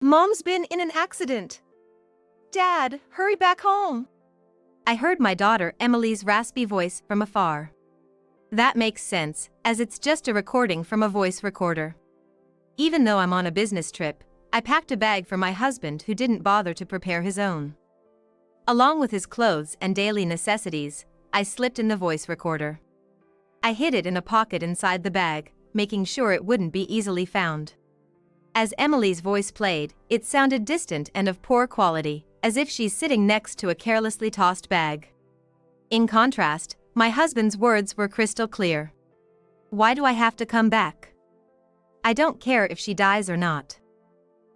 Mom's been in an accident. Dad, hurry back home. I heard my daughter Emily's raspy voice from afar. That makes sense, as it's just a recording from a voice recorder. Even though I'm on a business trip, I packed a bag for my husband who didn't bother to prepare his own. Along with his clothes and daily necessities, I slipped in the voice recorder. I hid it in a pocket inside the bag, making sure it wouldn't be easily found. As Emily's voice played, it sounded distant and of poor quality, as if she's sitting next to a carelessly tossed bag. In contrast, my husband's words were crystal clear. Why do I have to come back? I don't care if she dies or not.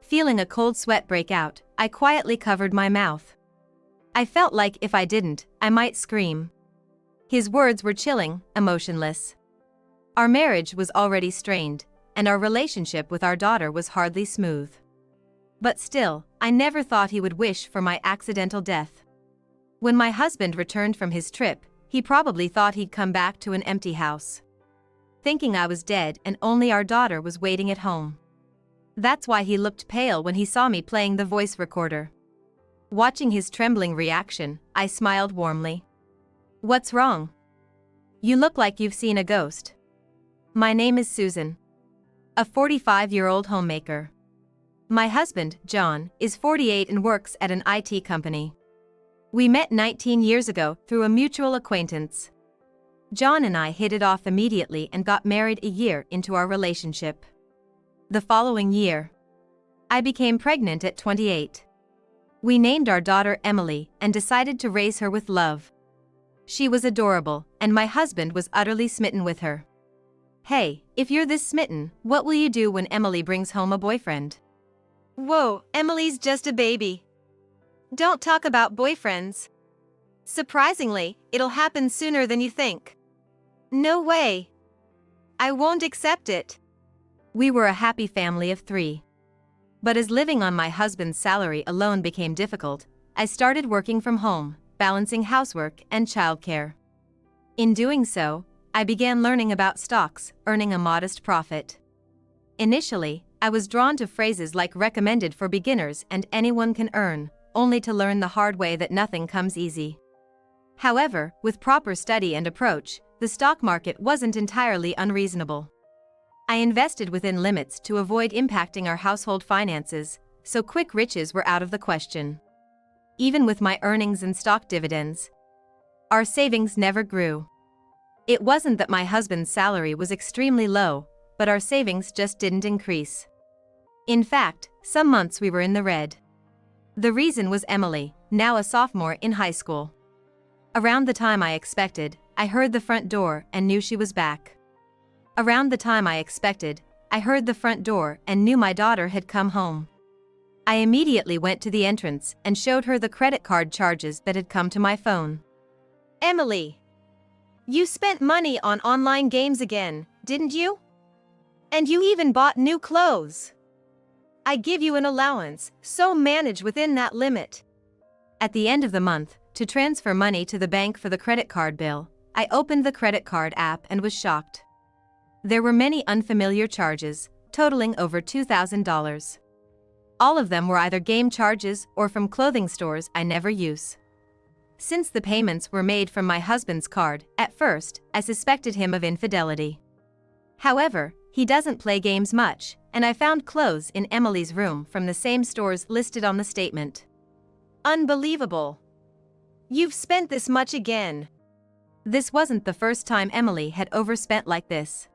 Feeling a cold sweat break out, I quietly covered my mouth. I felt like if I didn't, I might scream. His words were chilling, emotionless. Our marriage was already strained, and our relationship with our daughter was hardly smooth. But still, I never thought he would wish for my accidental death. When my husband returned from his trip, he probably thought he'd come back to an empty house, thinking I was dead and only our daughter was waiting at home. That's why he looked pale when he saw me playing the voice recorder. Watching his trembling reaction, I smiled warmly. What's wrong? You look like you've seen a ghost. My name is Susan, a 45-year-old homemaker. My husband, John, is 48 and works at an IT company. We met 19 years ago through a mutual acquaintance. John and I hit it off immediately and got married a year into our relationship. The following year, I became pregnant at 28. We named our daughter Emily and decided to raise her with love. She was adorable, and my husband was utterly smitten with her. Hey, if you're this smitten, what will you do when Emily brings home a boyfriend? Whoa, Emily's just a baby. Don't talk about boyfriends. Surprisingly, it'll happen sooner than you think. No way. I won't accept it. We were a happy family of 3. But as living on my husband's salary alone became difficult, I started working from home, balancing housework and childcare. In doing so, I began learning about stocks, earning a modest profit. Initially, I was drawn to phrases like recommended for beginners and anyone can earn, only to learn the hard way that nothing comes easy. However, with proper study and approach, the stock market wasn't entirely unreasonable. I invested within limits to avoid impacting our household finances, so quick riches were out of the question. Even with my earnings and stock dividends, our savings never grew. It wasn't that my husband's salary was extremely low, but our savings just didn't increase. In fact, some months we were in the red. The reason was Emily, now a sophomore in high school. Around the time I expected, I heard the front door and knew she was back. Around the time I expected, I heard the front door and knew my daughter had come home. I immediately went to the entrance and showed her the credit card charges that had come to my phone. Emily, you spent money on online games again, didn't you? And you even bought new clothes. I give you an allowance, so manage within that limit. At the end of the month, to transfer money to the bank for the credit card bill, I opened the credit card app and was shocked. There were many unfamiliar charges, totaling over $2,000. All of them were either game charges or from clothing stores I never use. Since the payments were made from my husband's card, at first, I suspected him of infidelity. However, he doesn't play games much, and I found clothes in Emily's room from the same stores listed on the statement. Unbelievable. You've spent this much again. This wasn't the first time Emily had overspent like this.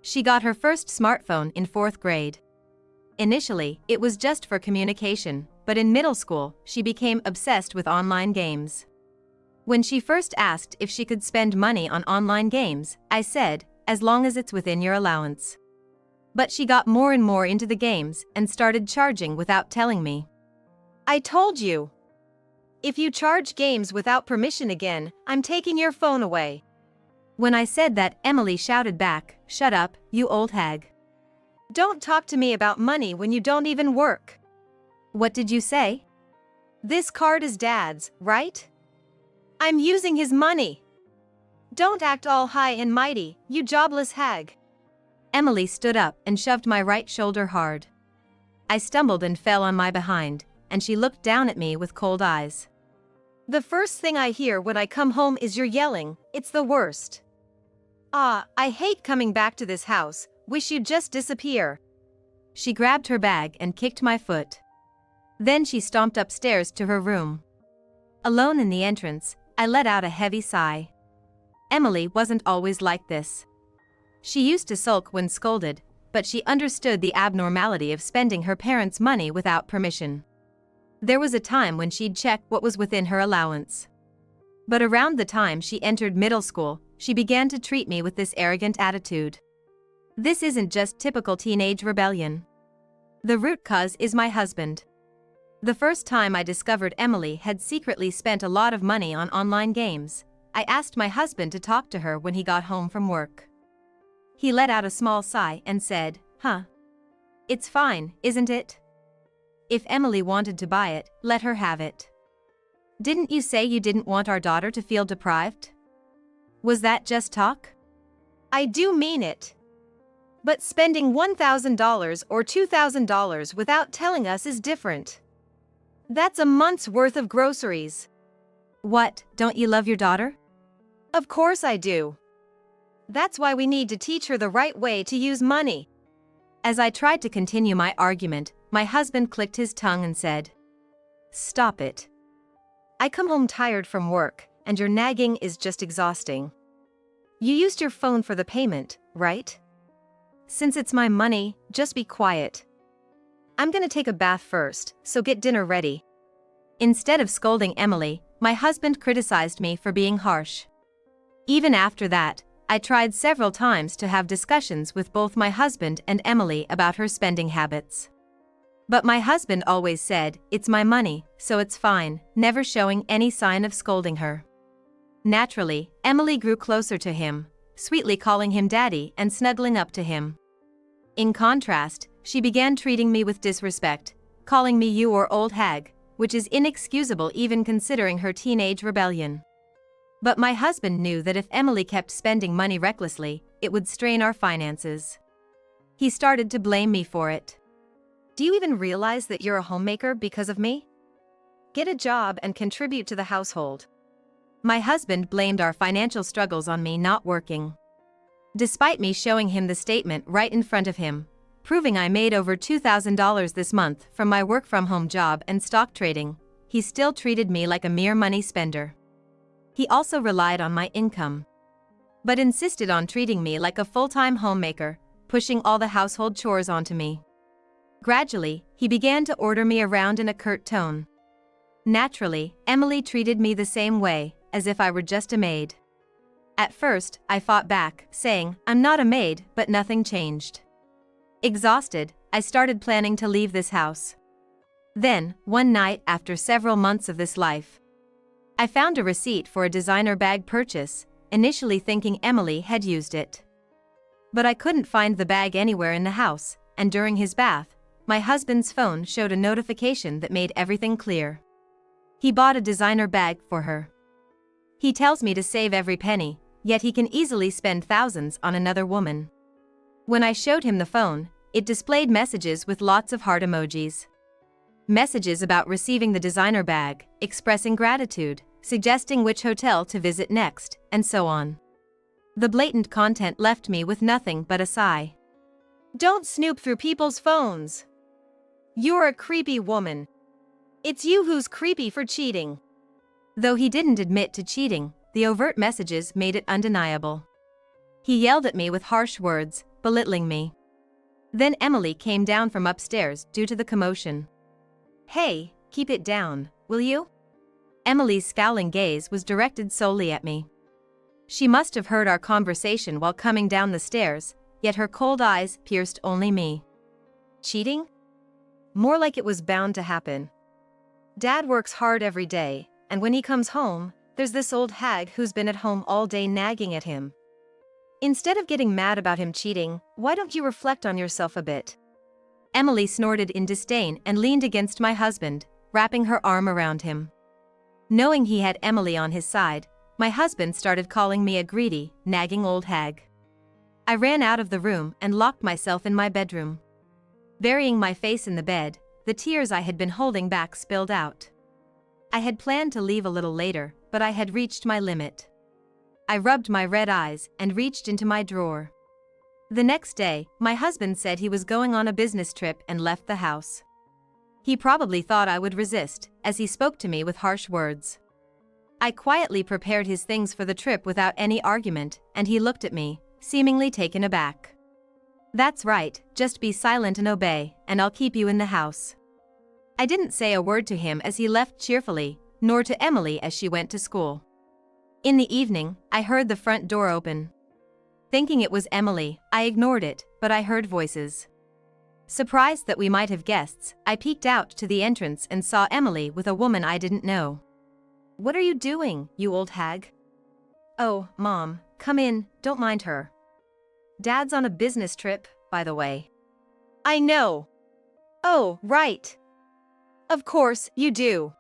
She got her first smartphone in 4th grade. Initially, it was just for communication, but in middle school, she became obsessed with online games. When she first asked if she could spend money on online games, I said, as long as it's within your allowance. But she got more and more into the games and started charging without telling me. I told you. If you charge games without permission again, I'm taking your phone away. When I said that, Emily shouted back, "Shut up, you old hag. Don't talk to me about money when you don't even work." What did you say? This card is Dad's, right? I'm using his money. Don't act all high and mighty, you jobless hag. Emily stood up and shoved my right shoulder hard. I stumbled and fell on my behind, and she looked down at me with cold eyes. The first thing I hear when I come home is you're yelling. It's the worst. I hate coming back to this house. Wish you'd just disappear. She grabbed her bag and kicked my foot. Then she stomped upstairs to her room. Alone in the entrance, I let out a heavy sigh. Emily wasn't always like this. She used to sulk when scolded, but she understood the abnormality of spending her parents' money without permission. There was a time when she'd check what was within her allowance. But around the time she entered middle school, she began to treat me with this arrogant attitude. This isn't just typical teenage rebellion. The root cause is my husband. The first time I discovered Emily had secretly spent a lot of money on online games, I asked my husband to talk to her when he got home from work. He let out a small sigh and said, "Huh? It's fine, isn't it? If Emily wanted to buy it, let her have it. Didn't you say you didn't want our daughter to feel deprived? Was that just talk?" I do mean it. But spending $1,000 or $2,000 without telling us is different. That's a month's worth of groceries. What, don't you love your daughter? Of course I do. That's why we need to teach her the right way to use money. As I tried to continue my argument, my husband clicked his tongue and said, "Stop it. I come home tired from work, and your nagging is just exhausting. You used your phone for the payment, right? Since it's my money, just be quiet. I'm gonna take a bath first, so get dinner ready." Instead of scolding Emily, my husband criticized me for being harsh. Even after that, I tried several times to have discussions with both my husband and Emily about her spending habits. But my husband always said, "It's my money, so it's fine," never showing any sign of scolding her. Naturally, Emily grew closer to him, sweetly calling him daddy and snuggling up to him. In contrast, she began treating me with disrespect, calling me you or old hag, which is inexcusable even considering her teenage rebellion. But my husband knew that if Emily kept spending money recklessly, it would strain our finances. He started to blame me for it. Do you even realize that you're a homemaker because of me? Get a job and contribute to the household. My husband blamed our financial struggles on me not working. Despite me showing him the statement right in front of him, proving I made over $2,000 this month from my work-from-home job and stock trading, he still treated me like a mere money spender. He also relied on my income, but insisted on treating me like a full-time homemaker, pushing all the household chores onto me. Gradually, he began to order me around in a curt tone. Naturally, Emily treated me the same way, as if I were just a maid. At first, I fought back, saying, "I'm not a maid," but nothing changed. Exhausted, I started planning to leave this house. Then, one night after several months of this life, I found a receipt for a designer bag purchase, initially thinking Emily had used it. But I couldn't find the bag anywhere in the house, and during his bath, my husband's phone showed a notification that made everything clear. He bought a designer bag for her. He tells me to save every penny, yet he can easily spend thousands on another woman. When I showed him the phone, it displayed messages with lots of heart emojis. Messages about receiving the designer bag, expressing gratitude, suggesting which hotel to visit next, and so on. The blatant content left me with nothing but a sigh. Don't snoop through people's phones. You're a creepy woman. It's you who's creepy for cheating. Though he didn't admit to cheating, the overt messages made it undeniable. He yelled at me with harsh words, belittling me. Then Emily came down from upstairs due to the commotion. Hey, keep it down, will you? Emily's scowling gaze was directed solely at me. She must have heard our conversation while coming down the stairs, yet her cold eyes pierced only me. Cheating? More like it was bound to happen. Dad works hard every day, and when he comes home, there's this old hag who's been at home all day nagging at him. Instead of getting mad about him cheating, why don't you reflect on yourself a bit? Emily snorted in disdain and leaned against my husband, wrapping her arm around him. Knowing he had Emily on his side, my husband started calling me a greedy, nagging old hag. I ran out of the room and locked myself in my bedroom. Burying my face in the bed, the tears I had been holding back spilled out. I had planned to leave a little later, but I had reached my limit. I rubbed my red eyes and reached into my drawer. The next day, my husband said he was going on a business trip and left the house. He probably thought I would resist, as he spoke to me with harsh words. I quietly prepared his things for the trip without any argument, and he looked at me, seemingly taken aback. "That's right, just be silent and obey, and I'll keep you in the house." I didn't say a word to him as he left cheerfully, nor to Emily as she went to school. In the evening, I heard the front door open. Thinking it was Emily, I ignored it, but I heard voices. Surprised that we might have guests, I peeked out to the entrance and saw Emily with a woman I didn't know. "What are you doing, you old hag?" "Oh, Mom, come in, don't mind her. Dad's on a business trip, by the way." I know. Oh, right. Of course, you do.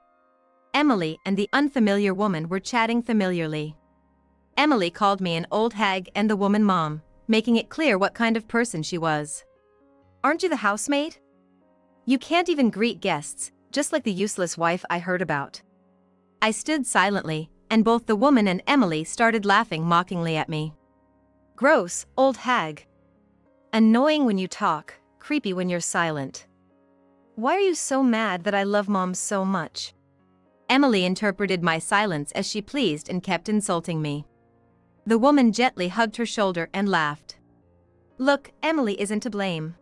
Emily and the unfamiliar woman were chatting familiarly. Emily called me an old hag and the woman Mom, making it clear what kind of person she was. "Aren't you the housemaid? You can't even greet guests, just like the useless wife I heard about." I stood silently, and both the woman and Emily started laughing mockingly at me. "Gross, old hag. Annoying when you talk, creepy when you're silent. Why are you so mad that I love Mom so much?" Emily interpreted my silence as she pleased and kept insulting me. The woman gently hugged her shoulder and laughed. "Look, Emily isn't to blame.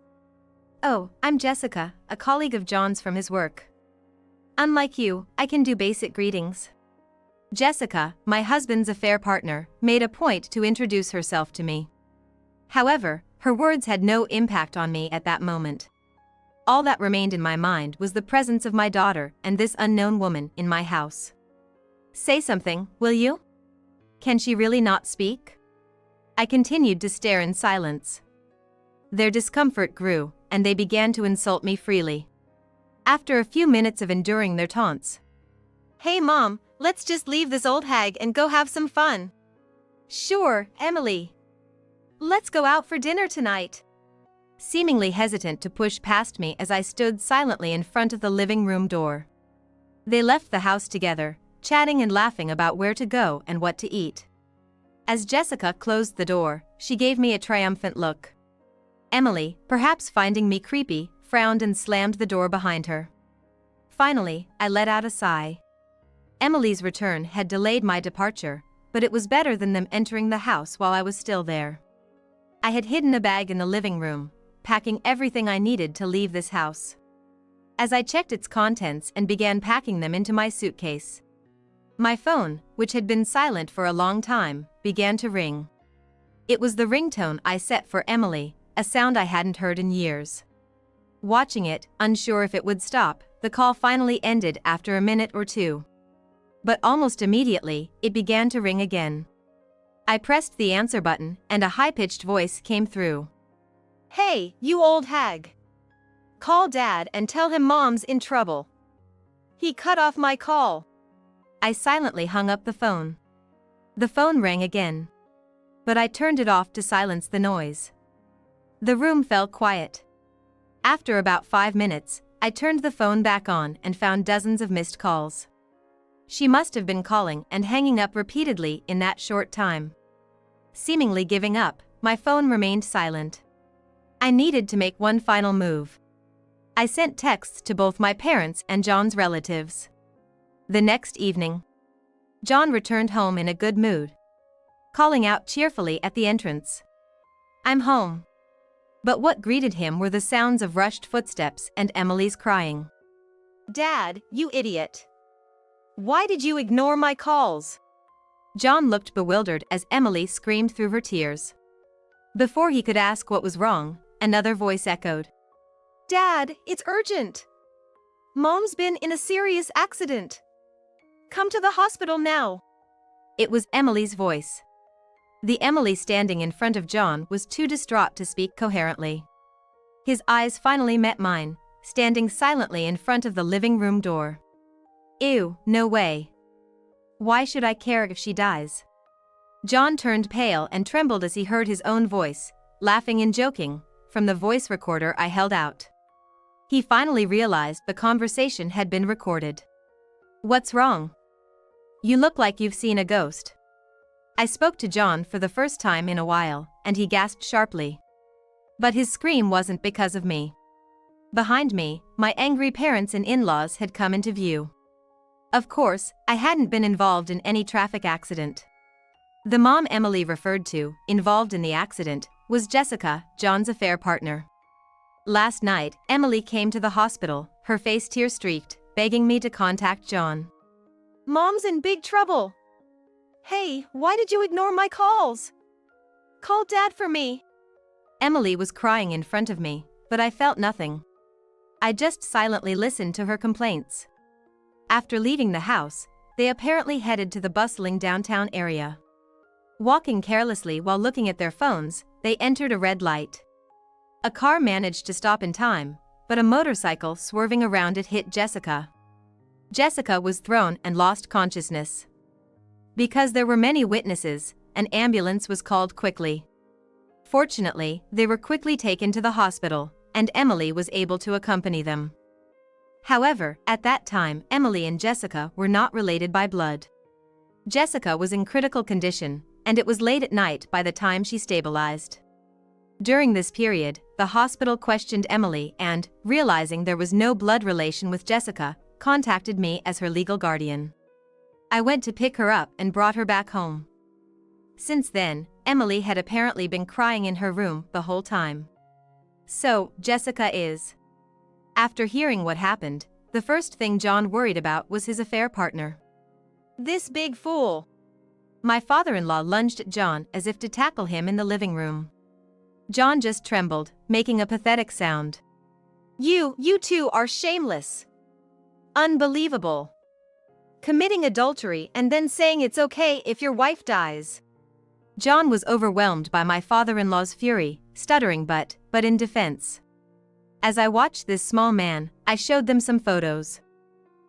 Oh, I'm Jessica, a colleague of John's from his work. Unlike you, I can do basic greetings." Jessica, my husband's affair partner, made a point to introduce herself to me. However, her words had no impact on me at that moment. All that remained in my mind was the presence of my daughter and this unknown woman in my house. "Say something, will you? Can she really not speak?" I continued to stare in silence. Their discomfort grew, and they began to insult me freely. After a few minutes of enduring their taunts, "Hey Mom, let's just leave this old hag and go have some fun." "Sure, Emily. Let's go out for dinner tonight." Seemingly hesitant to push past me as I stood silently in front of the living room door. They left the house together, chatting and laughing about where to go and what to eat. As Jessica closed the door, she gave me a triumphant look. Emily, perhaps finding me creepy, frowned and slammed the door behind her. Finally, I let out a sigh. Emily's return had delayed my departure, but it was better than them entering the house while I was still there. I had hidden a bag in the living room, packing everything I needed to leave this house. As I checked its contents and began packing them into my suitcase, my phone, which had been silent for a long time, began to ring. It was the ringtone I set for Emily, a sound I hadn't heard in years. Watching it, unsure if it would stop, the call finally ended after a minute or two. But almost immediately, it began to ring again. I pressed the answer button, and a high-pitched voice came through. "Hey, you old hag. Call Dad and tell him Mom's in trouble. He cut off my call." I silently hung up the phone. The phone rang again. But I turned it off to silence the noise. The room fell quiet. After about 5 minutes, I turned the phone back on and found dozens of missed calls. She must have been calling and hanging up repeatedly in that short time. Seemingly giving up, my phone remained silent. I needed to make one final move. I sent texts to both my parents and John's relatives. The next evening, John returned home in a good mood, calling out cheerfully at the entrance, "I'm home." But what greeted him were the sounds of rushed footsteps and Emily's crying. "Dad, you idiot. Why did you ignore my calls?" John looked bewildered as Emily screamed through her tears. Before he could ask what was wrong, another voice echoed. "Dad, it's urgent. Mom's been in a serious accident. Come to the hospital now." It was Emily's voice. The Emily standing in front of John was too distraught to speak coherently. His eyes finally met mine, standing silently in front of the living room door. "Ew, no way. Why should I care if she dies?" John turned pale and trembled as he heard his own voice, laughing and joking, from the voice recorder I held out. He finally realized the conversation had been recorded. "What's wrong? You look like you've seen a ghost." I spoke to John for the first time in a while, and he gasped sharply. But his scream wasn't because of me. Behind me, my angry parents and in-laws had come into view. Of course, I hadn't been involved in any traffic accident. The mom Emily referred to, involved in the accident, was Jessica, John's affair partner. Last night, Emily came to the hospital, her face tear-streaked, begging me to contact John. Mom's in big trouble. Hey, why did you ignore my calls? Call Dad for me. Emily was crying in front of me, but I felt nothing. I just silently listened to her complaints. After leaving the house, they apparently headed to the bustling downtown area. Walking carelessly while looking at their phones, they entered a red light. A car managed to stop in time, but a motorcycle swerving around it hit Jessica. Jessica was thrown and lost consciousness. Because there were many witnesses, an ambulance was called quickly. Fortunately, they were quickly taken to the hospital, and Emily was able to accompany them. However, at that time, Emily and Jessica were not related by blood. Jessica was in critical condition, and it was late at night by the time she stabilized. During this period, the hospital questioned Emily and, realizing there was no blood relation with Jessica, contacted me as her legal guardian. I went to pick her up and brought her back home. Since then, Emily had apparently been crying in her room the whole time. So, Jessica is. After hearing what happened, the first thing John worried about was his affair partner. This big fool. My father-in-law lunged at John as if to tackle him in the living room. John just trembled, making a pathetic sound. You two are shameless. Unbelievable. Committing adultery and then saying it's okay if your wife dies. John was overwhelmed by my father-in-law's fury, stuttering but in defense. As I watched this small man, I showed them some photos.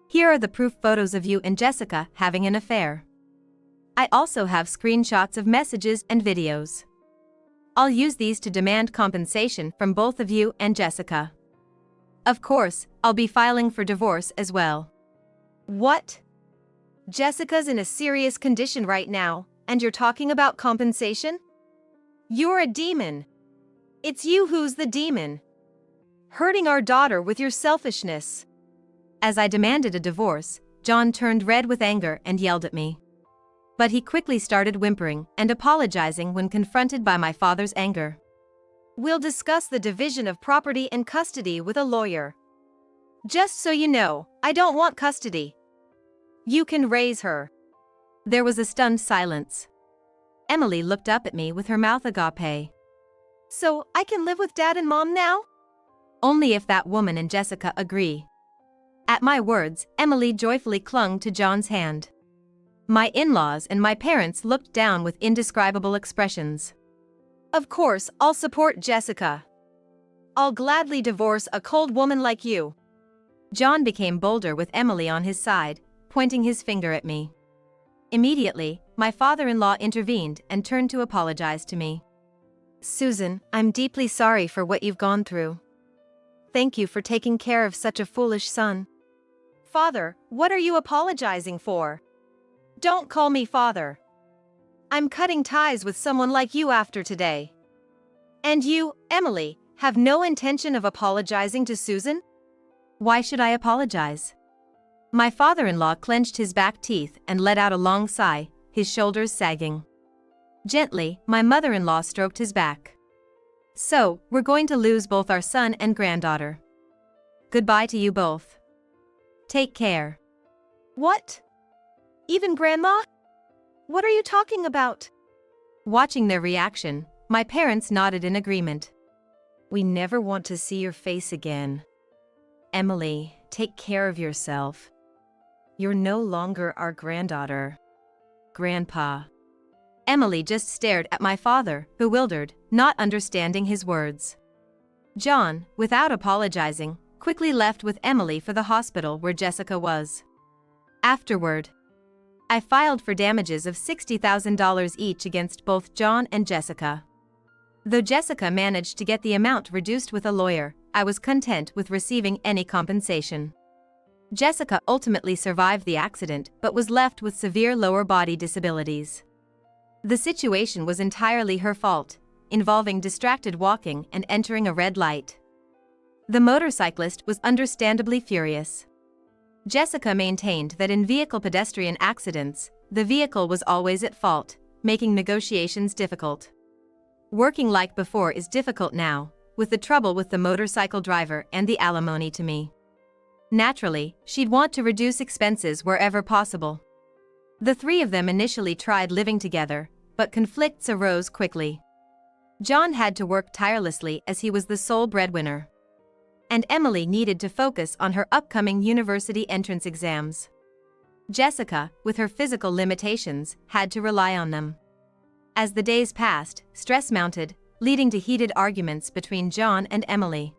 Here are the proof photos of you and Jessica having an affair. I also have screenshots of messages and videos. I'll use these to demand compensation from both of you and Jessica. Of course, I'll be filing for divorce as well. What? Jessica's in a serious condition right now, and you're talking about compensation? You're a demon. It's you who's the demon. Hurting our daughter with your selfishness. As I demanded a divorce, John turned red with anger and yelled at me. But he quickly started whimpering and apologizing when confronted by my father's anger. We'll discuss the division of property and custody with a lawyer. Just so you know, I don't want custody. You can raise her. There was a stunned silence. Emily looked up at me with her mouth agape. So, I can live with Dad and Mom now? Only if that woman and Jessica agree. At my words, Emily joyfully clung to John's hand. My in-laws and my parents looked down with indescribable expressions. Of course, I'll support Jessica. I'll gladly divorce a cold woman like you. John became bolder with Emily on his side, pointing his finger at me. Immediately, my father-in-law intervened and turned to apologize to me. Susan, I'm deeply sorry for what you've gone through. Thank you for taking care of such a foolish son. Father, what are you apologizing for? Don't call me father. I'm cutting ties with someone like you after today. And you, Emily, have no intention of apologizing to Susan? Why should I apologize? My father-in-law clenched his back teeth and let out a long sigh, his shoulders sagging. Gently, my mother-in-law stroked his back. So, we're going to lose both our son and granddaughter. Goodbye to you both. Take care. What? Even Grandma? What are you talking about? Watching their reaction, my parents nodded in agreement. We never want to see your face again. Emily, take care of yourself. You're no longer our granddaughter. Grandpa. Emily just stared at my father, bewildered, not understanding his words. John, without apologizing, quickly left with Emily for the hospital where Jessica was. Afterward, I filed for damages of $60,000 each against both John and Jessica. Though Jessica managed to get the amount reduced with a lawyer, I was content with receiving any compensation. Jessica ultimately survived the accident but was left with severe lower body disabilities. The situation was entirely her fault, involving distracted walking and entering a red light. The motorcyclist was understandably furious. Jessica maintained that in vehicle pedestrian accidents, the vehicle was always at fault, making negotiations difficult. Working like before is difficult now, with the trouble with the motorcycle driver and the alimony to me. Naturally, she'd want to reduce expenses wherever possible. The three of them initially tried living together, but conflicts arose quickly. John had to work tirelessly as he was the sole breadwinner. And Emily needed to focus on her upcoming university entrance exams. Jessica, with her physical limitations, had to rely on them. As the days passed, stress mounted, leading to heated arguments between John and Emily.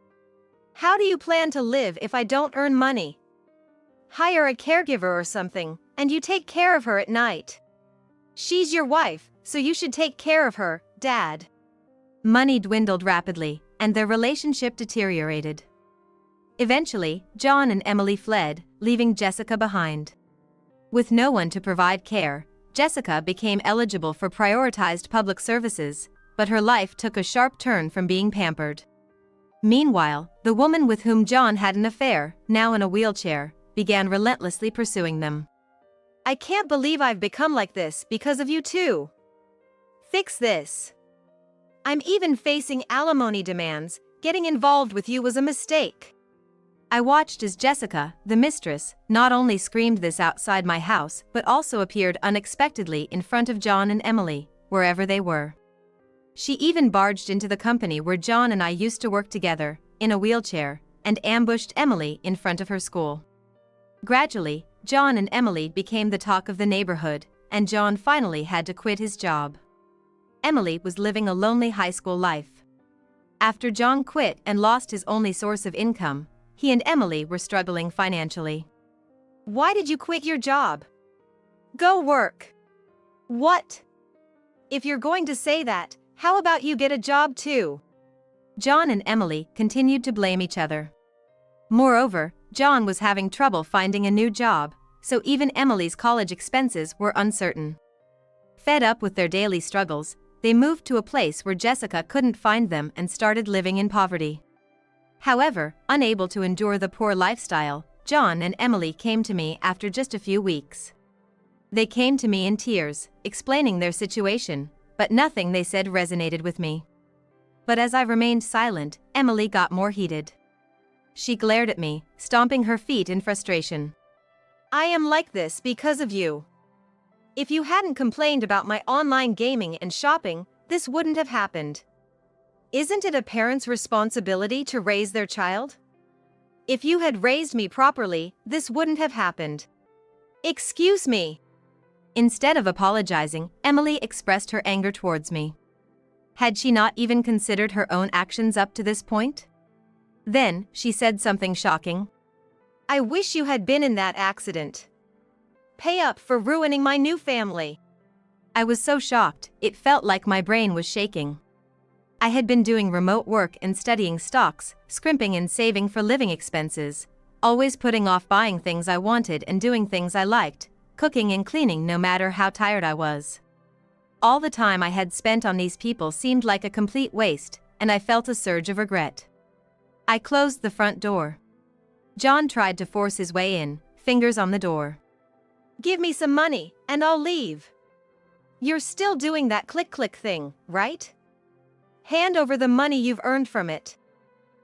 How do you plan to live if I don't earn money? Hire a caregiver or something, and you take care of her at night. She's your wife, so you should take care of her, Dad. Money dwindled rapidly, and their relationship deteriorated. Eventually, John and Emily fled, leaving Jessica behind. With no one to provide care, Jessica became eligible for prioritized public services, but her life took a sharp turn from being pampered. Meanwhile, the woman with whom John had an affair, now in a wheelchair, began relentlessly pursuing them. I can't believe I've become like this because of you two. Fix this. I'm even facing alimony demands. Getting involved with you was a mistake. I watched as Jessica, the mistress, not only screamed this outside my house but also appeared unexpectedly in front of John and Emily, wherever they were. She even barged into the company where John and I used to work together, in a wheelchair, and ambushed Emily in front of her school. Gradually, John and Emily became the talk of the neighborhood, and John finally had to quit his job. Emily was living a lonely high school life. After John quit and lost his only source of income, he and Emily were struggling financially. Why did you quit your job? Go work. What? If you're going to say that, how about you get a job too? John and Emily continued to blame each other. Moreover, John was having trouble finding a new job, so even Emily's college expenses were uncertain. Fed up with their daily struggles, they moved to a place where Jessica couldn't find them and started living in poverty. However, unable to endure the poor lifestyle, John and Emily came to me after just a few weeks. They came to me in tears, explaining their situation, but nothing they said resonated with me. But as I remained silent, Emily got more heated. She glared at me, stomping her feet in frustration. I am like this because of you. If you hadn't complained about my online gaming and shopping, this wouldn't have happened. Isn't it a parent's responsibility to raise their child? If you had raised me properly, this wouldn't have happened. Excuse me. Instead of apologizing, Emily expressed her anger towards me. Had she not even considered her own actions up to this point? Then, she said something shocking. I wish you had been in that accident. Pay up for ruining my new family. I was so shocked, it felt like my brain was shaking. I had been doing remote work and studying stocks, scrimping and saving for living expenses, always putting off buying things I wanted and doing things I liked, cooking and cleaning no matter how tired I was. All the time I had spent on these people seemed like a complete waste, and I felt a surge of regret. I closed the front door. John tried to force his way in, fingers on the door. Give me some money, and I'll leave. You're still doing that click-click thing, right? Hand over the money you've earned from it.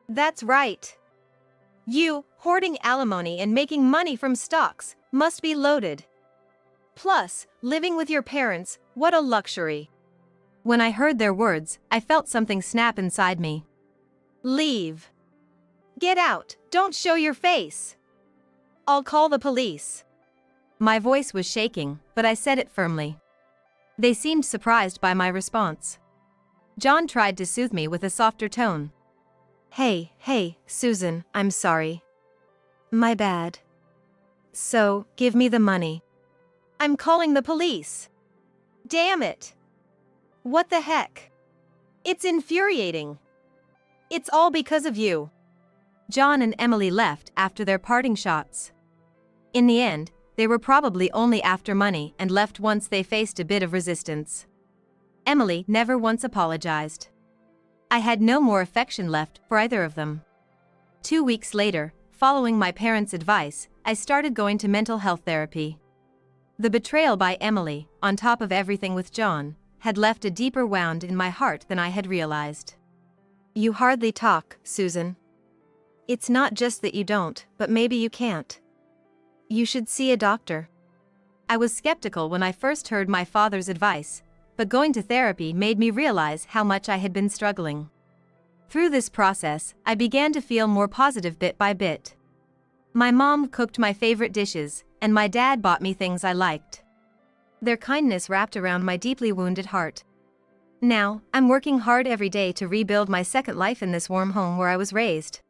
That's right. You, hoarding alimony and making money from stocks, must be loaded. Plus, living with your parents, what a luxury. When I heard their words, I felt something snap inside me. Leave. Get out, don't show your face. I'll call the police. My voice was shaking, but I said it firmly. They seemed surprised by my response. John tried to soothe me with a softer tone. Hey, Susan, I'm sorry. My bad. So, give me the money. I'm calling the police. Damn it. What the heck? It's infuriating. It's all because of you. John and Emily left after their parting shots. In the end, they were probably only after money and left once they faced a bit of resistance. Emily never once apologized. I had no more affection left for either of them. 2 weeks later, following my parents' advice, I started going to mental health therapy. The betrayal by Emily, on top of everything with John, had left a deeper wound in my heart than I had realized. You hardly talk, Susan. It's not just that you don't, but maybe you can't. You should see a doctor. I was skeptical when I first heard my father's advice, but going to therapy made me realize how much I had been struggling. Through this process, I began to feel more positive bit by bit. My mom cooked my favorite dishes, and my dad bought me things I liked. Their kindness wrapped around my deeply wounded heart. Now, I'm working hard every day to rebuild my second life in this warm home where I was raised.